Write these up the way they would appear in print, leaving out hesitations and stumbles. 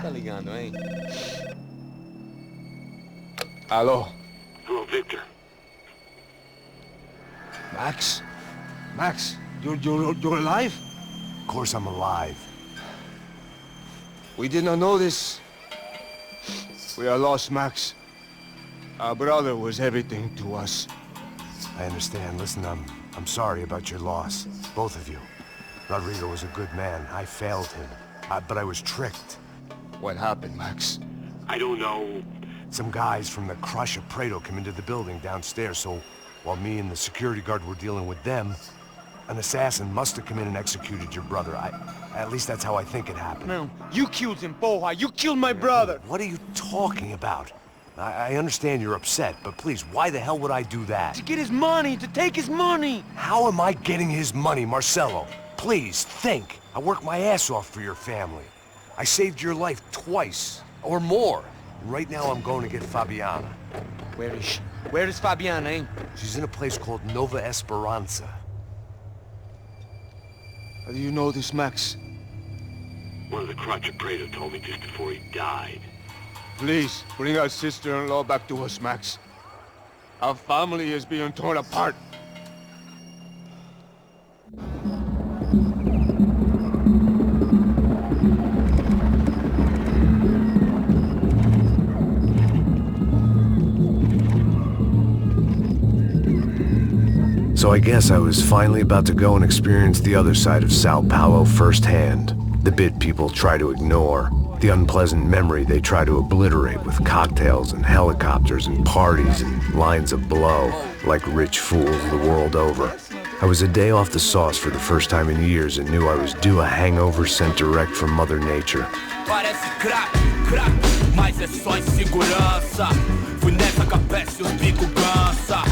ligando, hein? Alô? Hello, Victor. Max? Max, you're alive? Of course I'm alive. We did not know this. We are lost, Max. Our brother was everything to us. I understand. Listen, I'm sorry about your loss. Both of you. Rodrigo was a good man. I failed him. But I was tricked. What happened, Max? I don't know. Some guys from the Crush of Prado came into the building downstairs, so while me and the security guard were dealing with them, an assassin must have come in and executed your brother. At least that's how I think it happened. No, you killed him, Boha. You killed my brother. What are you talking about? I understand you're upset, but please, why the hell would I do that? To get his money, to take his money. How am I getting his money, Marcelo? Please, think. I worked my ass off for your family. I saved your life twice, or more. And right now I'm going to get Fabiana. Where is she? Where is Fabiana, eh? She's in a place called Nova Esperanza. How do you know this, Max? One of the Crotch of Prado told me just before he died. Please, bring our sister-in-law back to us, Max. Our family is being torn apart. So I guess I was finally about to go and experience the other side of Sao Paulo firsthand. The bit people try to ignore. The unpleasant memory they try to obliterate with cocktails and helicopters and parties and lines of blow, like rich fools the world over. I was a day off the sauce for the first time in years and knew I was due a hangover sent direct from Mother Nature. Parece crack, crack, mas é só insegurança. Fui nessa capeste, os bico cansa.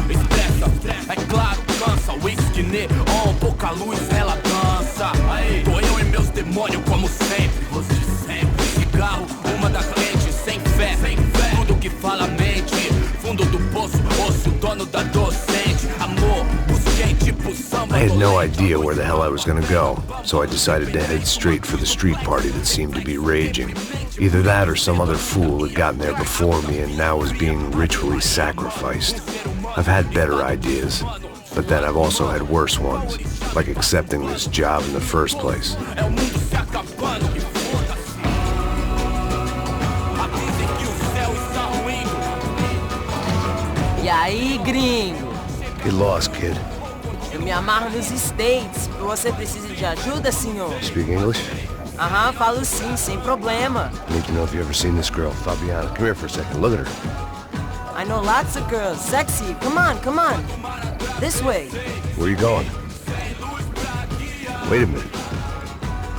Estressa, é claro, cansa. Whisky neon, pouca luz, ela dança. Tô eu e meus demônios como sempre. Você sempre. Cigarro, uma das lentes, sem fé. Tudo que fala mente. Fundo do poço, osso, dono da docente. Amor, busquei tipo samba. I had no idea where the hell I was gonna go, so I decided to head straight for the street party that seemed to be raging. Either that or some other fool had gotten there before me and now was being ritually sacrificed. I've had better ideas, but then I've also had worse ones, like accepting this job in the first place. E aí, gringo? Get lost, kid. Eu me amarro nos States. Você precisa de ajuda, senhor? Speak English? Aham, falo sim, sem problema. I need to know if you've ever seen this girl, Fabiana. Come here for a second. Look at her. I know lots of girls. Sexy. Come on, come on. This way. Where are you going? Wait a minute.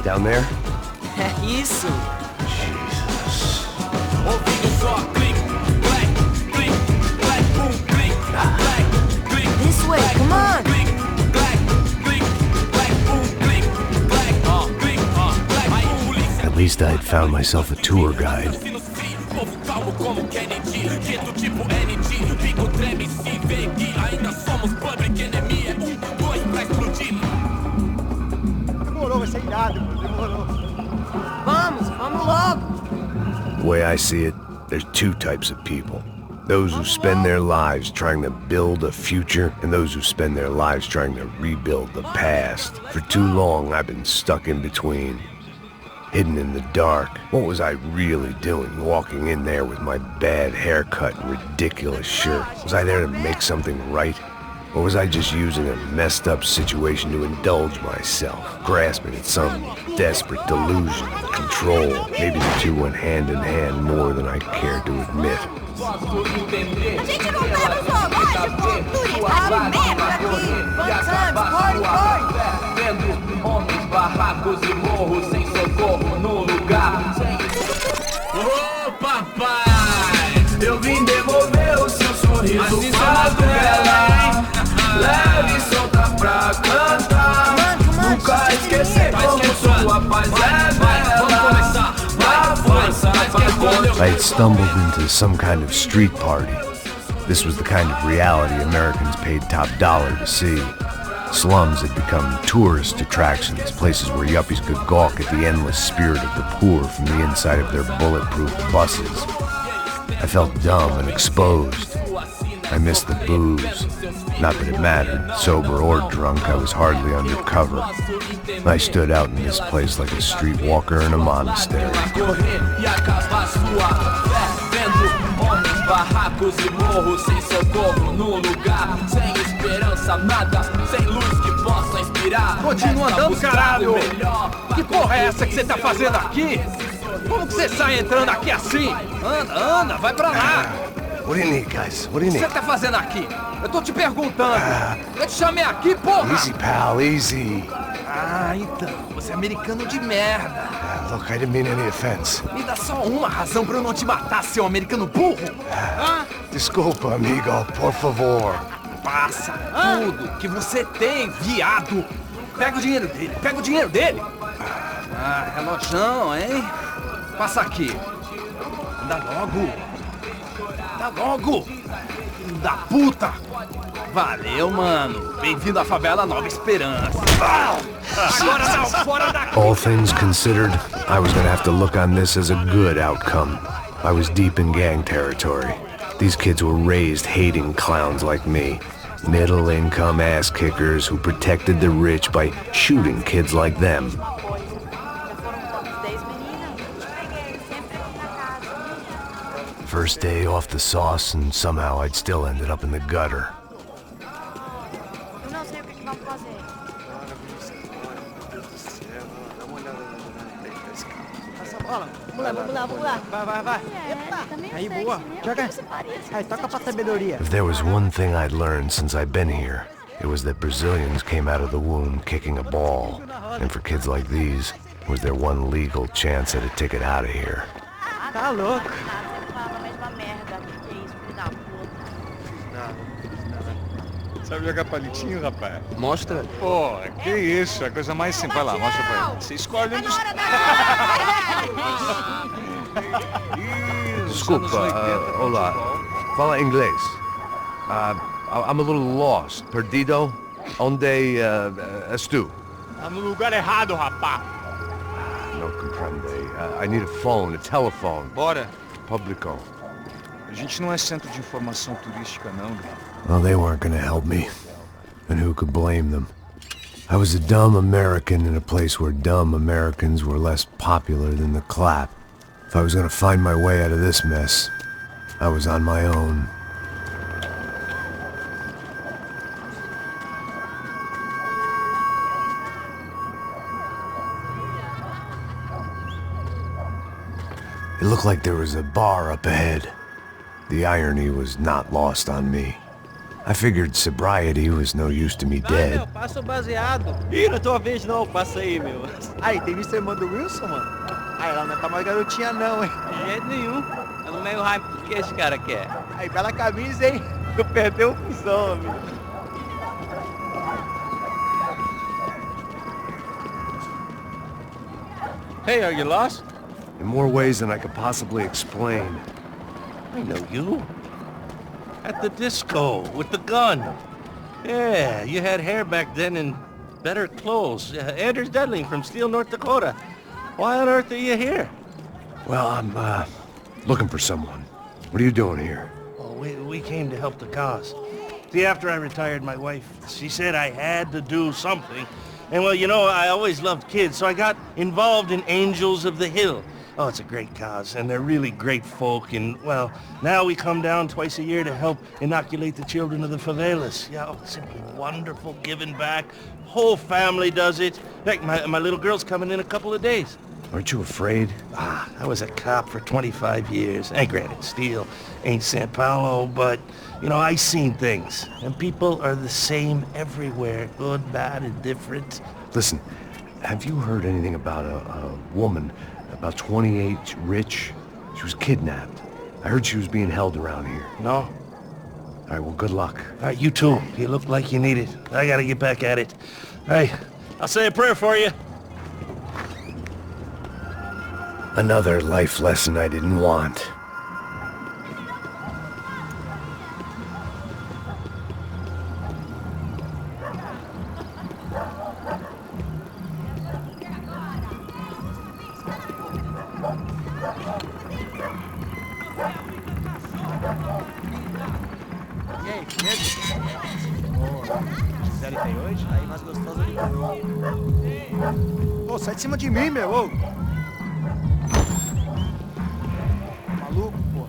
Down there? Isso. Jesus. This way, come on. At least I had found myself a tour guide. Vamos logo. The way I see it, there's two types of people. Those who spend their lives trying to build a future, and those who spend their lives trying to rebuild the past. For too long, I've been stuck in between. Hidden in the dark. What was I really doing, walking in there with my bad haircut and ridiculous shirt? Was I there to make something right? Or was I just using a messed up situation to indulge myself, grasping at some desperate delusion of control? Maybe the two went hand in hand more than I cared to admit. A gente não tá no jogo, ai, cultura, merda aqui. Fun times, party, party. Vendo homens, barracos e morros sem socorro no lugar. Ô papai, eu vim devolver o seu sorriso favela. Leve e solta pra cantar. Nunca esquecer como sua paz é bela. I had stumbled into some kind of street party. This was the kind of reality Americans paid top dollar to see. Slums had become tourist attractions, places where yuppies could gawk at the endless spirit of the poor from the inside of their bulletproof buses. I felt dumb and exposed. I missed the booze. Not that it mattered. Sober or drunk, I was hardly undercover. I stood out in this place like a streetwalker in a monastery. Barracos e morros sem socorro num lugar sem esperança, nada, sem luz que possa inspirar. Continua andando, caralho! Que porra é essa que você tá fazendo aqui? Como que você sai entrando aqui assim? Anda, vai pra lá! What do you need, guys? What do you O que need? você tá fazendo aqui? Eu tô te perguntando! Eu te chamei aqui, porra! Easy, pal, easy. Ah, então, você é americano de merda! Look, I didn't mean any offense. Me dá só uma razão pra eu não te matar, seu americano burro! Desculpa, amigo, por favor. Passa tudo que você tem, viado! Pega o dinheiro dele, pega o dinheiro dele! Ah, relojão, hein? Passa aqui! Anda logo! Anda logo! Filho da puta! Valeu, mano! Bem-vindo à favela Nova Esperança! Agora não, fora daqui! All things considered, I was gonna have to look on this as a good outcome. I was deep in gang territory. These kids were raised hating clowns like me. Middle-income ass-kickers who protected the rich by shooting kids like them. First day off the sauce, and somehow I'd still ended up in the gutter. Eu não sei o que vamos fazer. Passa a bola. Vamos lá. Vai. Aí, boa. Joga. Aí, toca pra sabedoria. If there was one thing I'd learned since I'd been here, it was that Brazilians came out of the womb kicking a ball. And for kids like these, it was their one legal chance at a ticket out of here. Tá louco. Você fala a mesma merda. Que isso, filho da puta. Sabe jogar palitinho, rapaz? Mostra. Pô, que isso, é a coisa mais simples. Vai lá, mostra pra ele. Você escolhe um dos... Desculpa, olá. Fala inglês. I'm a little lost. Perdido? Onde estou? Tá no lugar errado, rapaz. No comprende. I need a phone, a telephone. Bora. Publico. A gente não é centro de informação turística, não, cara. Well, they weren't gonna help me. And who could blame them? I was a dumb American in a place where dumb Americans were less popular than the clap. If I was gonna find my way out of this mess, I was on my own. It looked like there was a bar up ahead. The irony was not lost on me. I figured sobriety was no use to me dead. Meu, passa o baseado. Ih, não é tua vez não, passa aí, meu. Aí, tem visto a irmã do Wilson, mano? Aí, ela não tá mais garotinha não, hein? De jeito nenhum. Tá no meio hype do que esse cara quer. Aí, bela camisa, hein? Tu perdeu o fusão, amigo. Hey, are you lost? In more ways than I could possibly explain. I know you. At the disco, with the gun. Yeah, you had hair back then and better clothes. Anders Dudley from Steele, North Dakota. Why on earth are you here? Well, I'm, looking for someone. What are you doing here? Well, we came to help the cause. See, after I retired, my wife, she said I had to do something. And well, you know, I always loved kids, so I got involved in Angels of the Hill. Oh, it's a great cause, and they're really great folk, and, well, now we come down twice a year to help inoculate the children of the favelas. Yeah, oh, it's simply wonderful, giving back. Whole family does it. Heck, my little girl's coming in a couple of days. Aren't you afraid? I was a cop for 25 years, and granted, Steele ain't San Paulo, but, you know, I seen things, and people are the same everywhere, good, bad, and different. Listen, have you heard anything about a woman, about 28, rich? She was kidnapped. I heard she was being held around here. No? All right, well, good luck. All right, you too. You look like you need it. I gotta get back at it. Hey, I'll say a prayer for you. Another life lesson I didn't want. ele tem hoje? Aí mais gostoso ele ganhou. Ô, sai de cima de mim, meu, ô! Maluco, pô.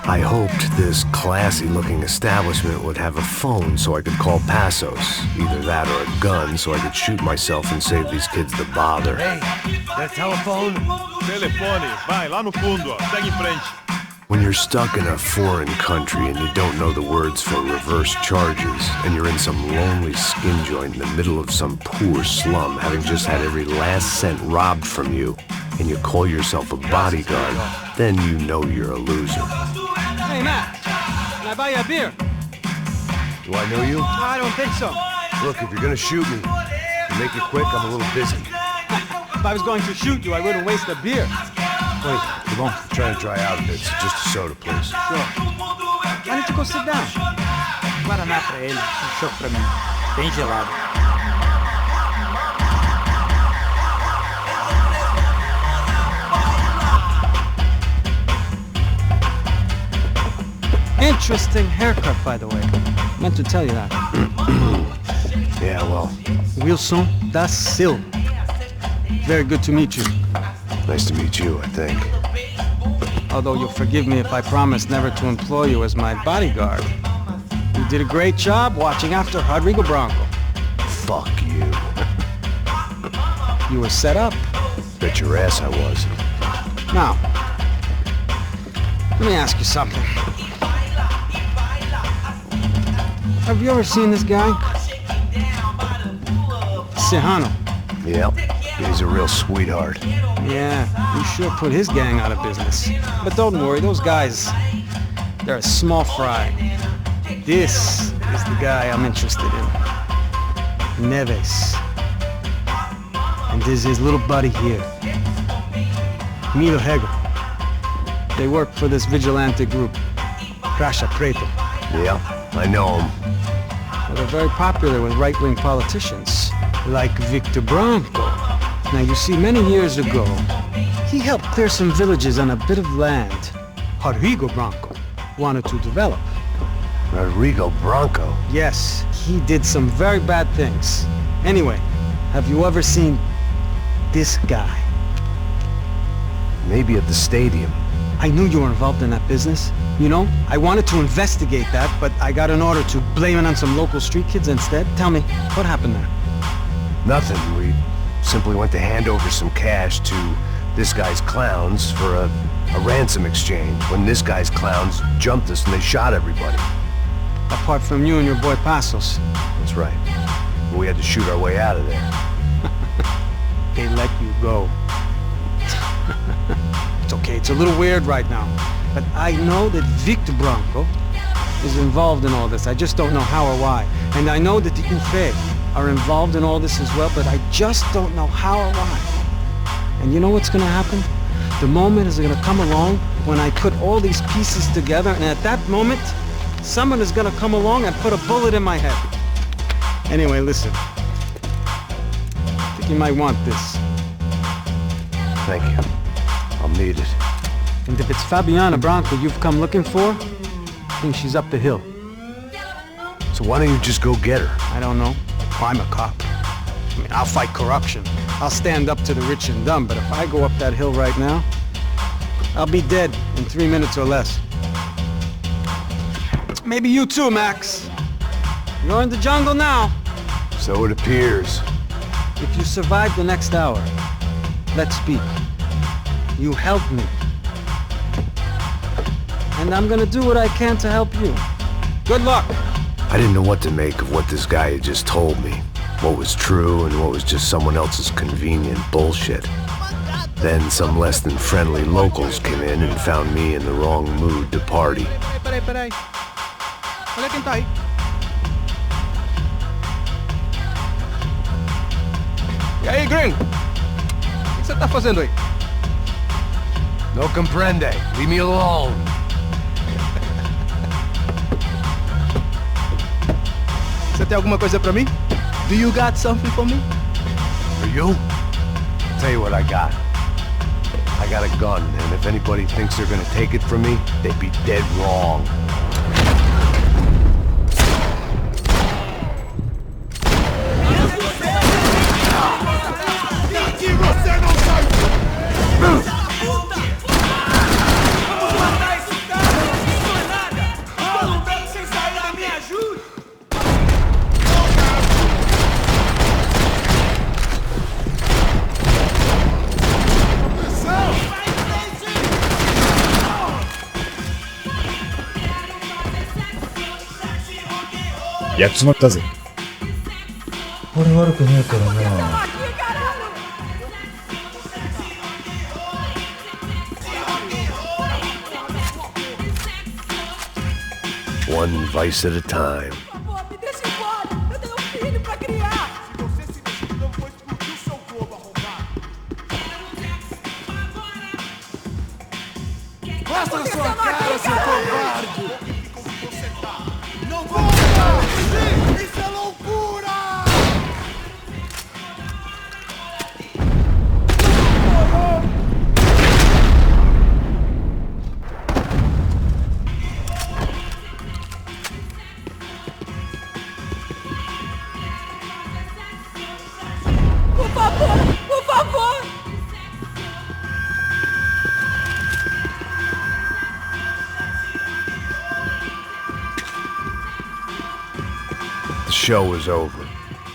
I hoped this classy-looking establishment would have a phone so I could call Passos. Either that or a gun so I could shoot myself and save these kids the bother. Hey, that telephone? Telefone, vai lá no fundo, ó. Segue em frente. When you're stuck in a foreign country and you don't know the words for reverse charges, and you're in some lonely skin joint in the middle of some poor slum, having just had every last cent robbed from you, and you call yourself a bodyguard, then you know you're a loser. Hey, Matt, can I buy you a beer? Do I know you? I don't think so. Look, if you're gonna shoot me, to make it quick, I'm a little busy. If I was going to shoot you, I wouldn't waste a beer. Wait, come on. I'm trying to dry out a bit, so just a soda, please. Sure. Why don't you go sit down? Guaraná pra ele, chopp pra mim. Bem gelado. Interesting haircut, by the way. Meant to tell you that. Yeah, well, Wilson da Silva. Very good to meet you. nice to meet you, I think. Although you'll forgive me if I promise never to employ you as my bodyguard. You did a great job watching after Rodrigo Bronco. Fuck you. You were set up. Bet your ass I was. Now, let me ask you something. Have you ever seen this guy? Sejano. Yep, he's a real sweetheart. Yeah, you sure put his gang out of business. But don't worry, those guys, they're a small fry. This is the guy I'm interested in. Neves. And this is his little buddy here. Milo Hegel. They work for this vigilante group, Crasha Preto. Yeah, I know him. Well, they're very popular with right-wing politicians, like Victor Bronco. Now, you see, many years ago, he helped clear some villages on a bit of land Rodrigo Bronco wanted to develop. Rodrigo Bronco? Yes, he did some very bad things. Anyway, have you ever seen this guy? Maybe at the stadium. I knew you were involved in that business. You know, I wanted to investigate that, but I got an order to blame it on some local street kids instead. Tell me, what happened there? Nothing. We simply went to hand over some cash to this guy's clowns for a ransom exchange when this guy's clowns jumped us and they shot everybody. Apart from you and your boy Passos. That's right. We had to shoot our way out of there. They let you go. It's okay, it's a little weird right now. But I know that Victor Bronco is involved in all this. I just don't know how or why. And I know that the UFE are involved in all this as well, but I just don't know how or why. And you know what's gonna happen? The moment is gonna come along when I put all these pieces together, and at that moment, someone is gonna come along and put a bullet in my head. Anyway, listen. I think you might want this. Thank you. I'll need it. And if it's Fabiana Bronco you've come looking for, I think she's up the hill. So why don't you just go get her? I don't know. I'm a cop. I mean, I'll fight corruption. I'll stand up to the rich and dumb, but if I go up that hill right now, I'll be dead in 3 minutes or less. Maybe you too, Max. You're in the jungle now. So it appears. If you survive the next hour, let's speak. You help me. And I'm gonna do what I can to help you. Good luck. I didn't know what to make of what this guy had just told me. What was true and what was just someone else's convenient bullshit. Then some less than friendly locals came in and found me in the wrong mood to party. Peraí. Olha quem tá aí. E aí, gringo? O que você tá fazendo aí? No comprende. Leave me alone. tem alguma coisa pra mim? Do you got something for me? For you? Tell you what I got. I got a gun, and if anybody thinks they're gonna take it from me, they'd be dead wrong. Ya っちまったぜ。俺悪くねえからな。One vice at a time. Me deixa embora! Eu tenho um filho pra criar! Se você se mexer de novo, vou explodir o seu globo arrombado. Mostra a sua cara, seu covarde! Não volta! Isso é loucura! Por favor! Por favor! The show was over.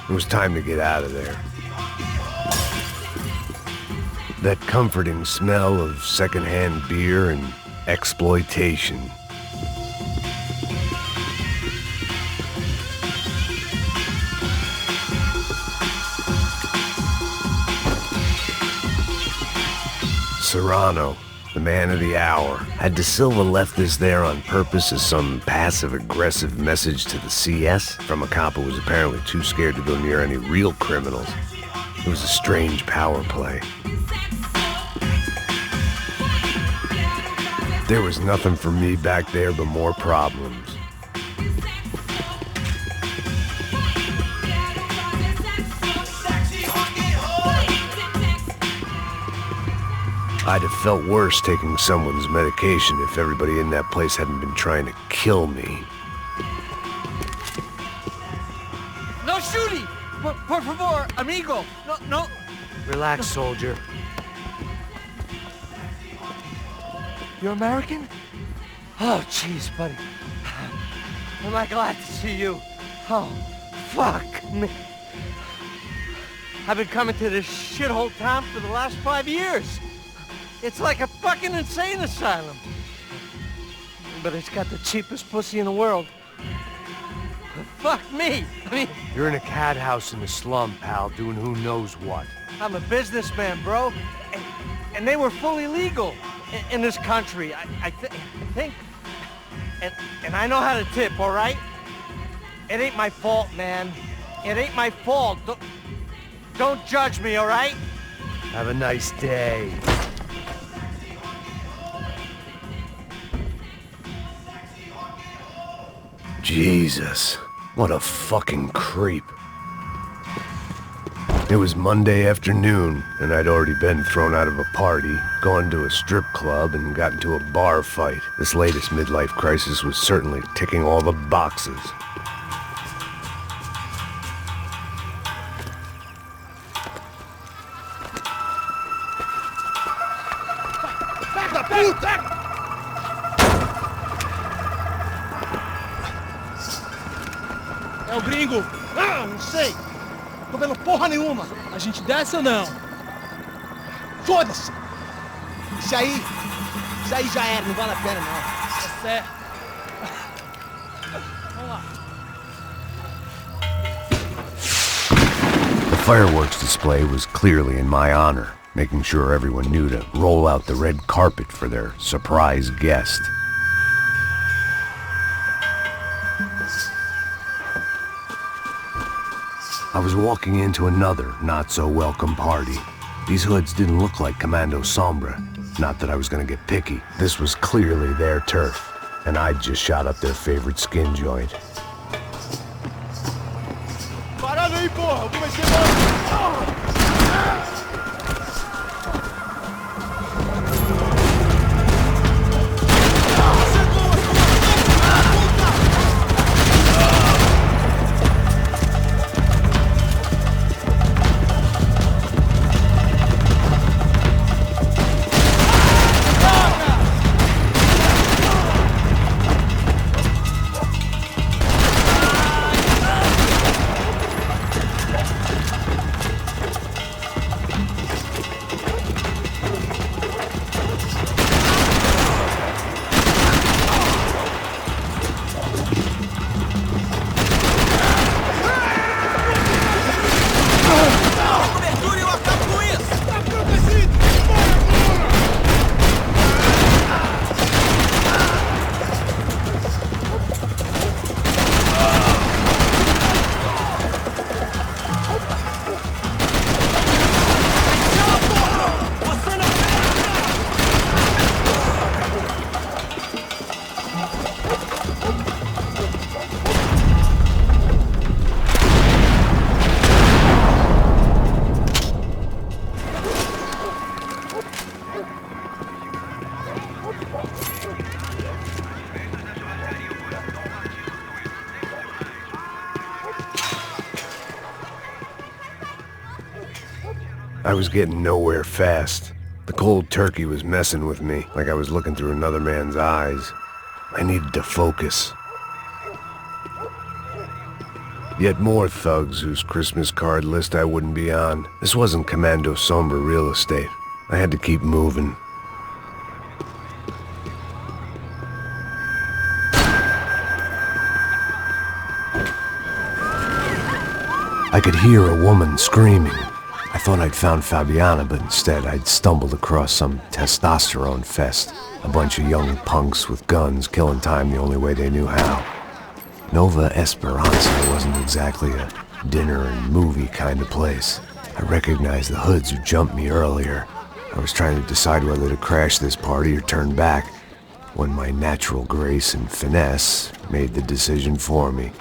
It was time to get out of there. That comforting smell of secondhand beer and exploitation. Serrano, the man of the hour. Had De Silva left this there on purpose as some passive-aggressive message to the CS from a cop who was apparently too scared to go near any real criminals? It was a strange power play. There was nothing for me back there but more problems. I'd have felt worse taking someone's medication if everybody in that place hadn't been trying to kill me. No shooting! Por favor, amigo! No. Relax, soldier. You're American? Oh, jeez, buddy. Am I glad to see you? Oh, fuck me. I've been coming to this shithole town for the last 5 years. It's like a fucking insane asylum. But it's got the cheapest pussy in the world. Fuck me. I mean, You're in a cat house in the slum, pal, doing who knows what. I'm a businessman, bro. And they were fully legal in this country. I think. And I know how to tip, all right? It ain't my fault, man. It ain't my fault. Don't judge me, all right? Have a nice day. Jesus, what a fucking creep. It was Monday afternoon, and I'd already been thrown out of a party, gone to a strip club, and got into a bar fight. This latest midlife crisis was certainly ticking all the boxes. É o gringo! Ah, não sei! Tô vendo porra nenhuma! A gente desce ou não? Foda-se! Isso aí já era, não vale a pena não. É certo. Vamos lá. The fireworks display was clearly in my honor, making sure everyone knew to roll out the red carpet for their surprise guest. I was walking into another not-so-welcome party. These hoods didn't look like Commando Sombra. Not that I was gonna get picky. This was clearly their turf, and I'd just shot up their favorite skin joint. Parada aí, porra! Eu comecei mal! I was getting nowhere fast. The cold turkey was messing with me, like I was looking through another man's eyes. I needed to focus. Yet more thugs whose Christmas card list I wouldn't be on. This wasn't Commando Sombra real estate. I had to keep moving. I could hear a woman screaming. I thought I'd found Fabiana, but instead I'd stumbled across some testosterone fest. A bunch of young punks with guns killing time the only way they knew how. Nova Esperanza wasn't exactly a dinner and movie kind of place. I recognized the hoods who jumped me earlier. I was trying to decide whether to crash this party or turn back, when my natural grace and finesse made the decision for me.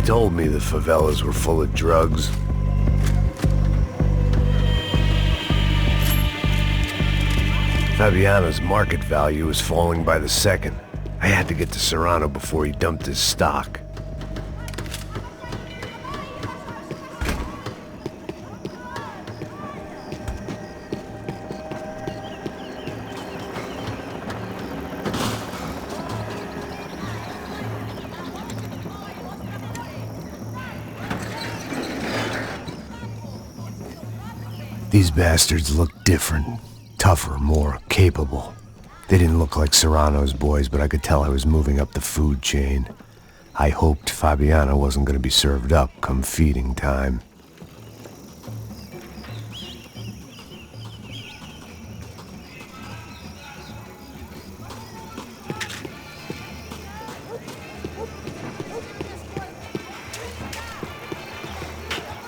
told me the favelas were full of drugs. Fabiano's market value was falling by the second. I had to get to Serrano before he dumped his stock. These bastards looked different, tougher, more capable. They didn't look like Serrano's boys, but I could tell I was moving up the food chain. I hoped Fabiano wasn't going to be served up come feeding time.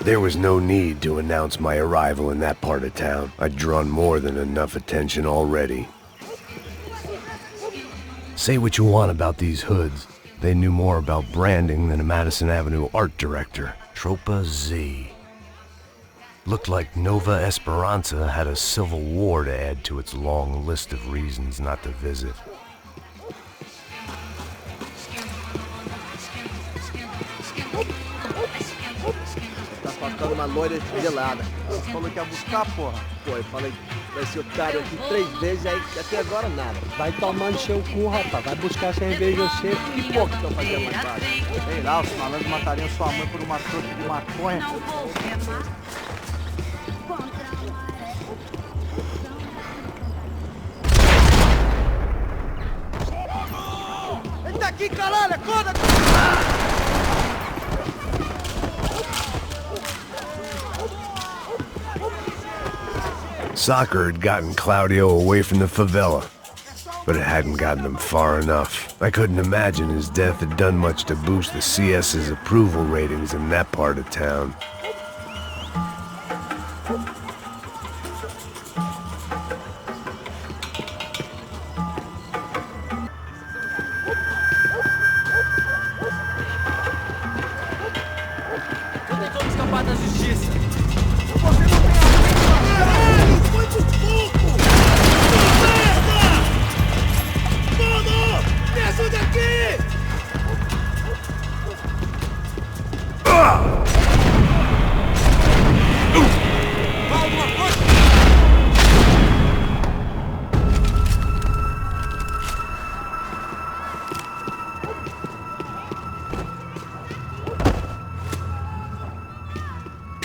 There was no need to announce my arrival in that part of town. I'd drawn more than enough attention already. Say what you want about these hoods. They knew more about branding than a Madison Avenue art director. Tropa Z. Looked like Nova Esperanza had a civil war to add to its long list of reasons not to visit. Uma loira gelada. Falou que ia buscar, porra. Pô, eu falei, esse otário aqui 3 vezes, aí até agora nada. Vai tomar no seu cu, rapaz. Vai buscar cerveja seca. Que porra que estão fazendo mais baixo? Sei lá, os malandros matariam sua mãe por uma trouxa de maconha. Ele tá aqui, caralho! Acorda! Soccer had gotten Claudio away from the favela, but it hadn't gotten him far enough. I couldn't imagine his death had done much to boost the CS's approval ratings in that part of town.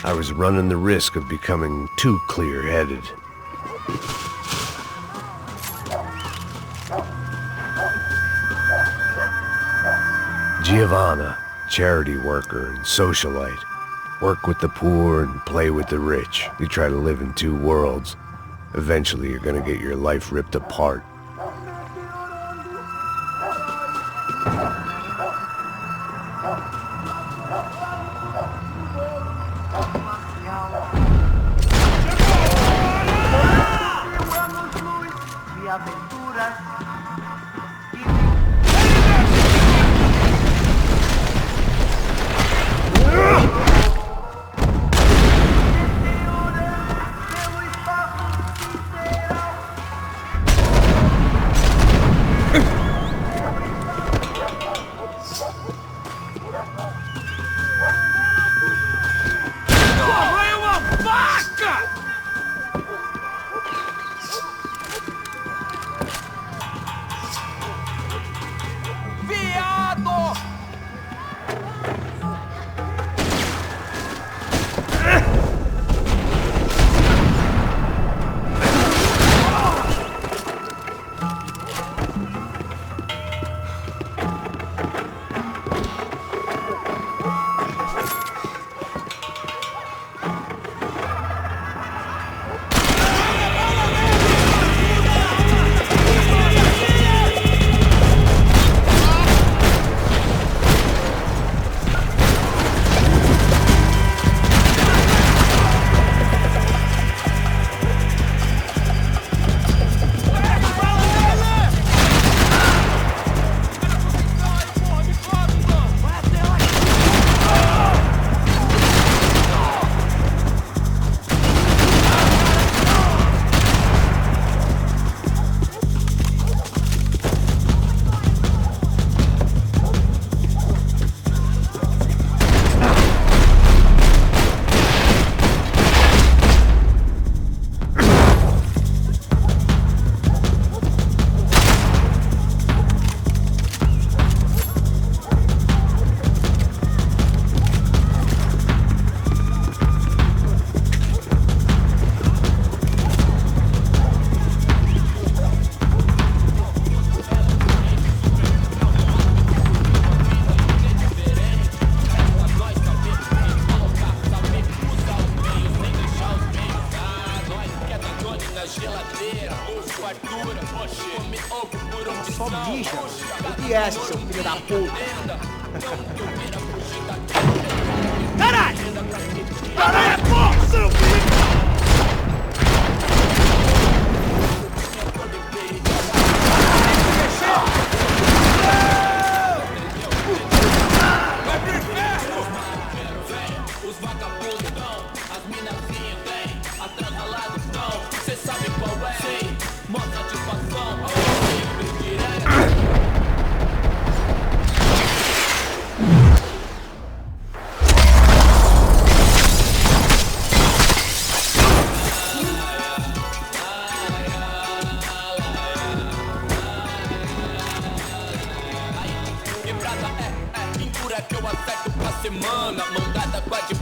I was running the risk of becoming too clear-headed. Giovanna, charity worker and socialite. Work with the poor and play with the rich. You try to live in 2 worlds. Eventually you're gonna get your life ripped apart. esquece, seu filho da puta. Caralho! Caralho, porra, seu filho!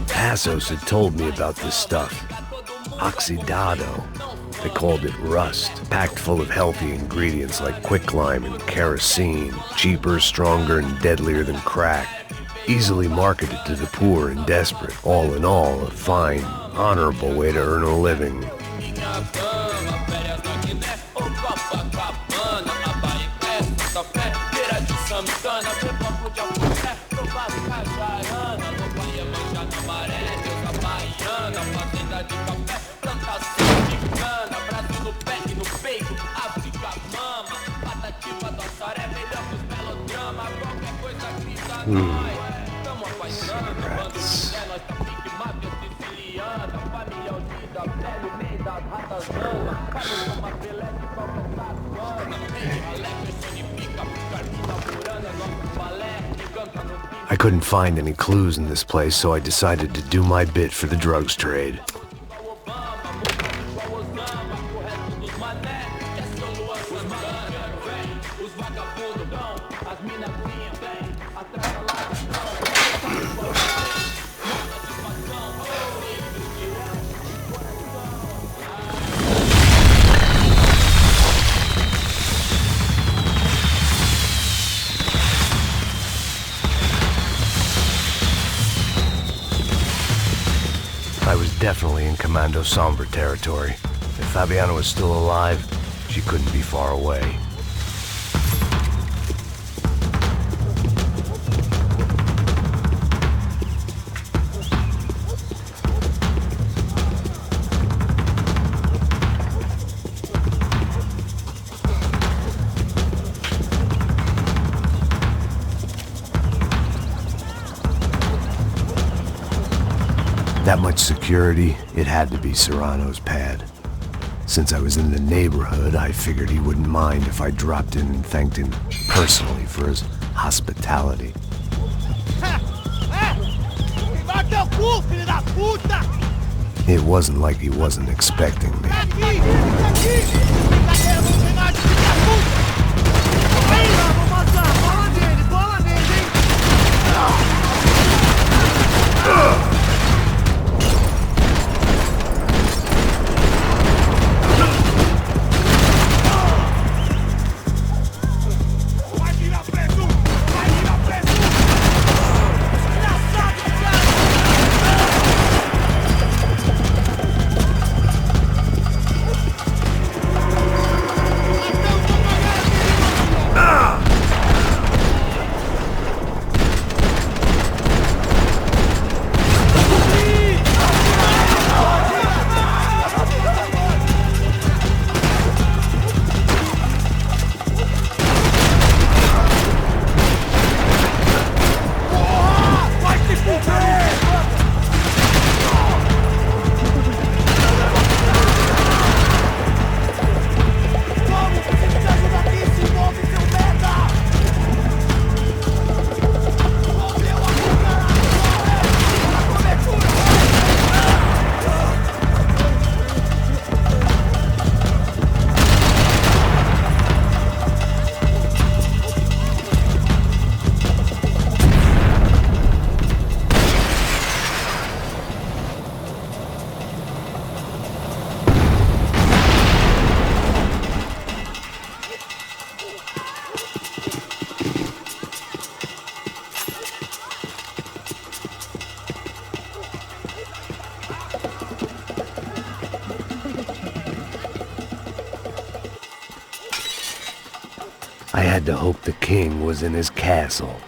Passos had told me about this stuff. Oxidado. They called it rust, packed full of healthy ingredients like quicklime and kerosene, cheaper, stronger, and deadlier than crack. Easily marketed to the poor and desperate. All in all, a fine, honorable way to earn a living. Cigarettes. I couldn't find any clues in this place, so I decided to do my bit for the drugs trade. I was definitely in Commando Sombre territory. If Fabiana was still alive, she couldn't be far away. That much security, it had to be Serrano's pad. Since I was in the neighborhood, I figured he wouldn't mind if I dropped in and thanked him personally for his hospitality. It wasn't like he wasn't expecting me. I had to hope the king was in his castle.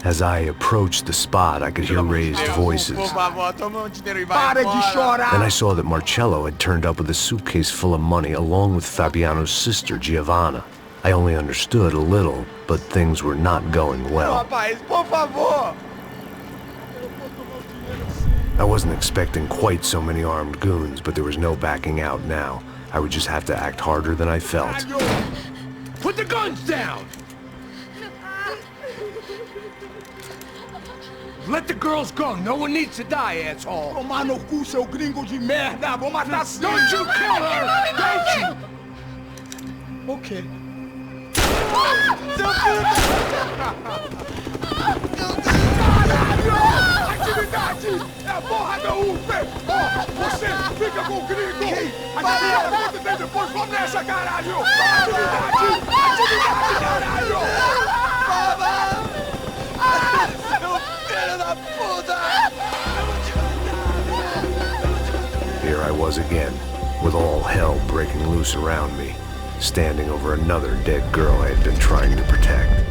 As I approached the spot, I could hear raised voices. Then I saw that Marcello had turned up with a suitcase full of money along with Fabiano's sister, Giovanna. I only understood a little, but things were not going well. I wasn't expecting quite so many armed goons, but there was no backing out now. I would just have to act harder than I felt. Put the guns down! Let the girls go. No one needs to die, asshole. Tomar no cu, seu gringo de merda. Vou matar... Don't you kill her! Don't you? Okay. Caralho! Atividade! É a porra da UP! Você fica com o gringo! A galera conta dele depois. Vamos nessa, caralho! Atividade! Atividade, caralho! Here I was again, with all hell breaking loose around me, standing over another dead girl I had been trying to protect.